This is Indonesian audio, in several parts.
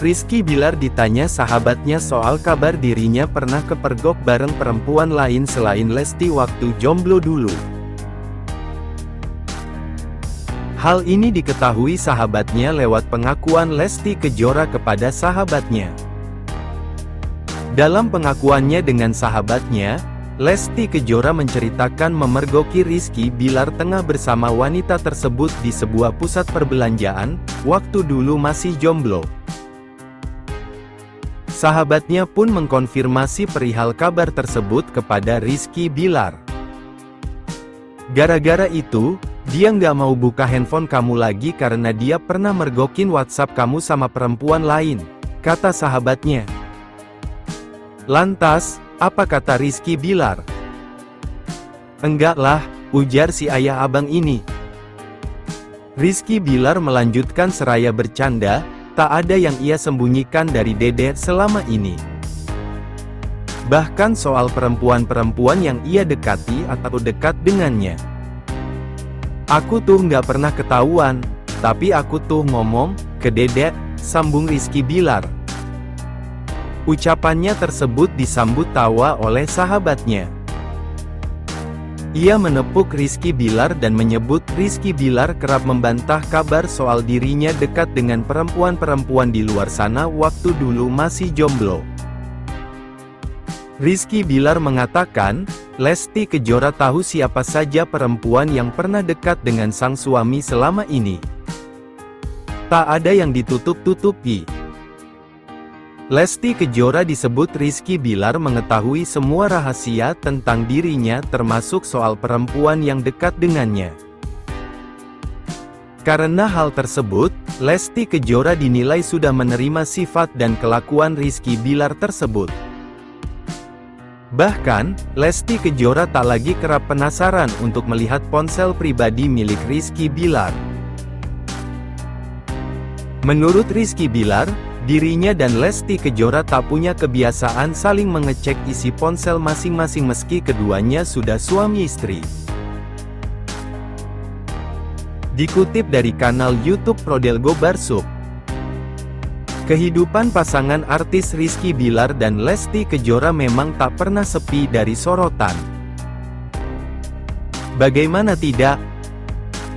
Rizky Bilar ditanya sahabatnya soal kabar dirinya pernah kepergok bareng perempuan lain selain Lesti waktu jomblo dulu. Hal ini diketahui sahabatnya lewat pengakuan Lesti Kejora kepada sahabatnya. Dalam pengakuannya dengan sahabatnya, Lesti Kejora menceritakan memergoki Rizky Bilar tengah bersama wanita tersebut di sebuah pusat perbelanjaan, waktu dulu masih jomblo. Sahabatnya pun mengkonfirmasi perihal kabar tersebut kepada Rizky Bilar. Gara-gara itu, dia nggak mau buka handphone kamu lagi karena dia pernah mergokin WhatsApp kamu sama perempuan lain, kata sahabatnya. Lantas, apa kata Rizky Bilar? Enggak lah, ujar si ayah abang ini. Rizky Bilar melanjutkan seraya bercanda, tak ada yang ia sembunyikan dari Dede selama ini. Bahkan soal perempuan-perempuan yang ia dekati atau dekat dengannya. Aku tuh nggak pernah ketahuan, tapi aku tuh ngomong ke Dede, sambung Rizky Bilar. Ucapannya tersebut disambut tawa oleh sahabatnya. Ia menepuk Rizky Bilar dan menyebut Rizky Bilar kerap membantah kabar soal dirinya dekat dengan perempuan-perempuan di luar sana waktu dulu masih jomblo. Rizky Bilar mengatakan, Lesti Kejora tahu siapa saja perempuan yang pernah dekat dengan sang suami selama ini. Tak ada yang ditutup-tutupi. Lesti Kejora disebut Rizky Bilar mengetahui semua rahasia tentang dirinya termasuk soal perempuan yang dekat dengannya. Karena hal tersebut, Lesti Kejora dinilai sudah menerima sifat dan kelakuan Rizky Bilar tersebut. Bahkan, Lesti Kejora tak lagi kerap penasaran untuk melihat ponsel pribadi milik Rizky Bilar. Menurut Rizky Bilar, dirinya dan Lesti Kejora tak punya kebiasaan saling mengecek isi ponsel masing-masing meski keduanya sudah suami istri. Dikutip dari kanal YouTube Prodelgo Barsuk, kehidupan pasangan artis Rizky Bilar dan Lesti Kejora memang tak pernah sepi dari sorotan. Bagaimana tidak?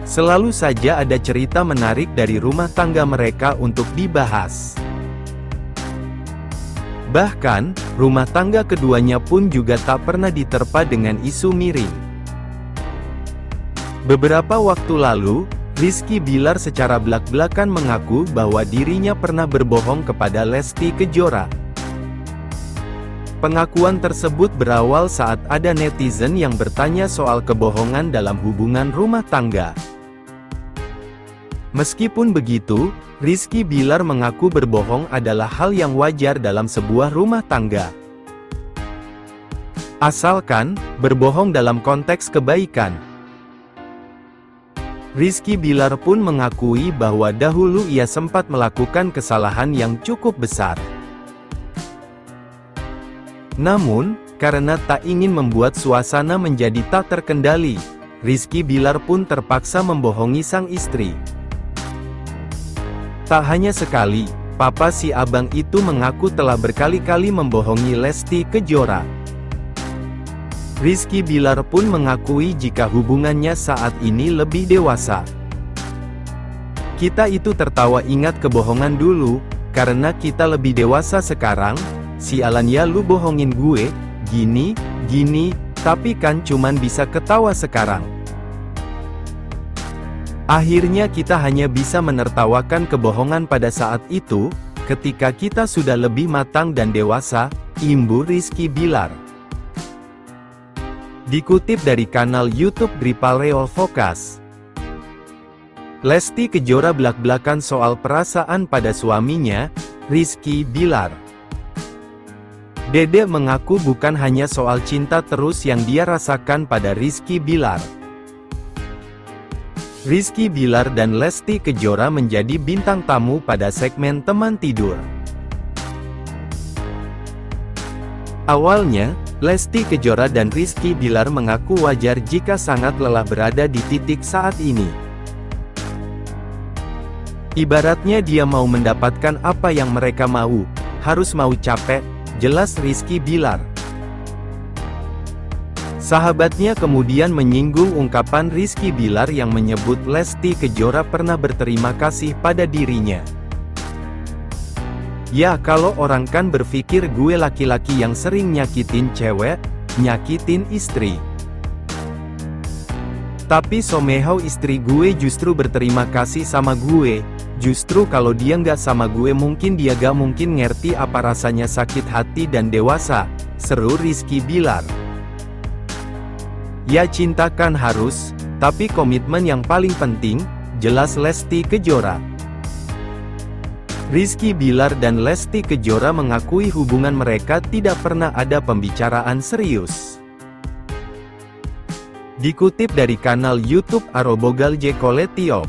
Selalu saja ada cerita menarik dari rumah tangga mereka untuk dibahas. Bahkan, rumah tangga keduanya pun juga tak pernah diterpa dengan isu miring. Beberapa waktu lalu, Rizky Bilar secara belak-belakan mengaku bahwa dirinya pernah berbohong kepada Lesti Kejora. Pengakuan tersebut berawal saat ada netizen yang bertanya soal kebohongan dalam hubungan rumah tangga. Meskipun begitu, Rizky Bilar mengaku berbohong adalah hal yang wajar dalam sebuah rumah tangga. Asalkan, berbohong dalam konteks kebaikan. Rizky Bilar pun mengakui bahwa dahulu ia sempat melakukan kesalahan yang cukup besar. Namun, karena tak ingin membuat suasana menjadi tak terkendali, Rizky Bilar pun terpaksa membohongi sang istri. Tak hanya sekali, papa si abang itu mengaku telah berkali-kali membohongi Lesti Kejora. Rizky Bilar pun mengakui jika hubungannya saat ini lebih dewasa. Kita itu tertawa ingat kebohongan dulu, karena kita lebih dewasa sekarang, sialan ya lu bohongin gue, gini, tapi kan cuman bisa ketawa sekarang. Akhirnya kita hanya bisa menertawakan kebohongan pada saat itu, ketika kita sudah lebih matang dan dewasa, imbu Rizky Bilar. Dikutip dari kanal YouTube Gripareol Focus, Lesti Kejora belak-belakan soal perasaan pada suaminya, Rizky Bilar. Dede mengaku bukan hanya soal cinta terus yang dia rasakan pada Rizky Bilar. Rizky Bilar dan Lesti Kejora menjadi bintang tamu pada segmen Teman Tidur. Awalnya, Lesti Kejora dan Rizky Bilar mengaku wajar jika sangat lelah berada di titik saat ini. Ibaratnya dia mau mendapatkan apa yang mereka mau, harus mau capek, jelas Rizky Bilar. Sahabatnya kemudian menyinggung ungkapan Rizky Bilar yang menyebut Lesti Kejora pernah berterima kasih pada dirinya. Ya kalau orang kan berpikir gue laki-laki yang sering nyakitin cewek, nyakitin istri. Tapi somehow istri gue justru berterima kasih sama gue. Justru kalau dia nggak sama gue mungkin dia gak mungkin ngerti apa rasanya sakit hati dan dewasa, seru Rizky Bilar. Ya cinta kan harus, tapi komitmen yang paling penting, jelas Lesti Kejora. Rizky Bilar dan Lesti Kejora mengakui hubungan mereka tidak pernah ada pembicaraan serius. Dikutip dari kanal YouTube Arobogalje Koletiop.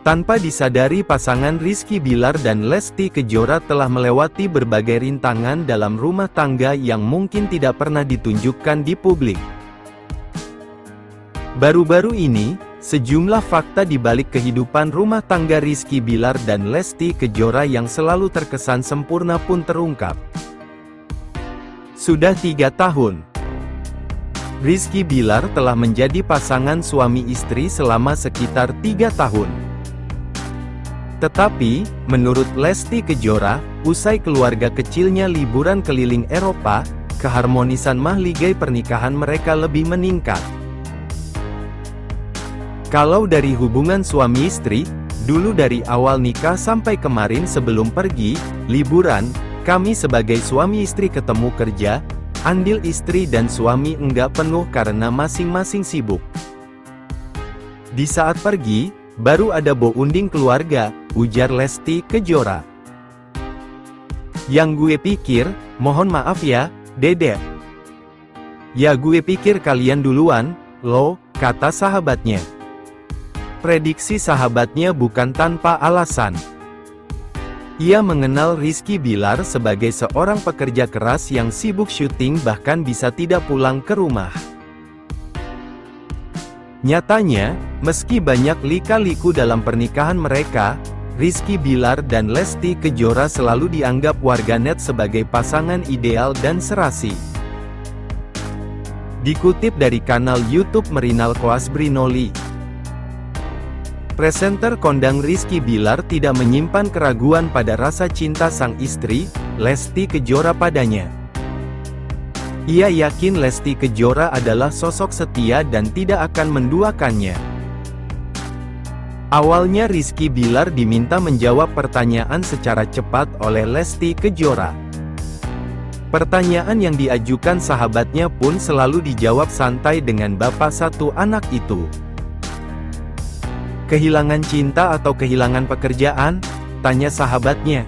Tanpa disadari pasangan Rizky Bilar dan Lesti Kejora telah melewati berbagai rintangan dalam rumah tangga yang mungkin tidak pernah ditunjukkan di publik. Baru-baru ini, sejumlah fakta di balik kehidupan rumah tangga Rizky Bilar dan Lesti Kejora yang selalu terkesan sempurna pun terungkap. Sudah 3 tahun, Rizky Bilar telah menjadi pasangan suami istri selama sekitar 3 tahun. Tetapi, menurut Lesti Kejora, usai keluarga kecilnya liburan keliling Eropa, keharmonisan mahligai pernikahan mereka lebih meningkat. Kalau dari hubungan suami istri, dulu dari awal nikah sampai kemarin sebelum pergi, liburan, kami sebagai suami istri ketemu kerja, andil istri dan suami enggak penuh karena masing-masing sibuk. Di saat pergi, baru ada bonding keluarga, ujar Lesti Kejora. Yang gue pikir, mohon maaf ya, Dede. Ya gue pikir kalian duluan, loh, kata sahabatnya. Prediksi sahabatnya bukan tanpa alasan. Ia mengenal Rizky Bilar sebagai seorang pekerja keras yang sibuk syuting bahkan bisa tidak pulang ke rumah. Nyatanya, meski banyak lika-liku dalam pernikahan mereka, Rizky Bilar dan Lesti Kejora selalu dianggap warganet sebagai pasangan ideal dan serasi. Dikutip dari kanal YouTube Merinal Koas Brinoli, presenter kondang Rizky Bilar tidak menyimpan keraguan pada rasa cinta sang istri, Lesti Kejora padanya. Ia yakin Lesti Kejora adalah sosok setia dan tidak akan menduakannya. Awalnya Rizky Bilar diminta menjawab pertanyaan secara cepat oleh Lesti Kejora. Pertanyaan yang diajukan sahabatnya pun selalu dijawab santai dengan bapak satu anak itu. Kehilangan cinta atau kehilangan pekerjaan? Tanya sahabatnya.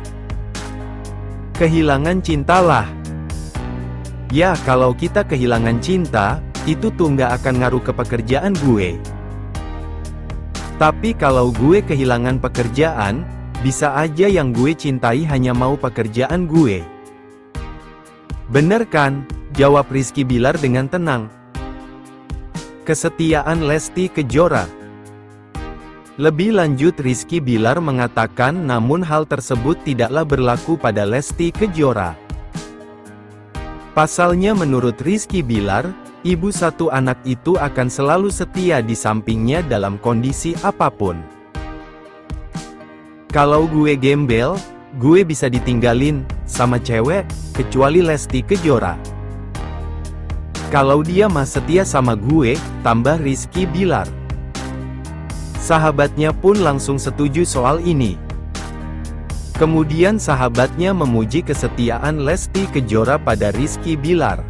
Kehilangan cintalah. Ya kalau kita kehilangan cinta, itu tuh nggak akan ngaruh ke pekerjaan gue. Tapi kalau gue kehilangan pekerjaan, bisa aja yang gue cintai hanya mau pekerjaan gue. Bener kan? Jawab Rizky Bilar dengan tenang. Kesetiaan Lesti Kejora. Lebih lanjut Rizky Bilar mengatakan namun hal tersebut tidaklah berlaku pada Lesti Kejora. Pasalnya menurut Rizky Bilar, ibu satu anak itu akan selalu setia di sampingnya dalam kondisi apapun. Kalau gue gembel, gue bisa ditinggalin sama cewek, kecuali Lesti Kejora. Kalau dia mah setia sama gue, tambah Rizky Bilar. Sahabatnya pun langsung setuju soal ini. Kemudian sahabatnya memuji kesetiaan Lesti Kejora pada Rizky Bilar.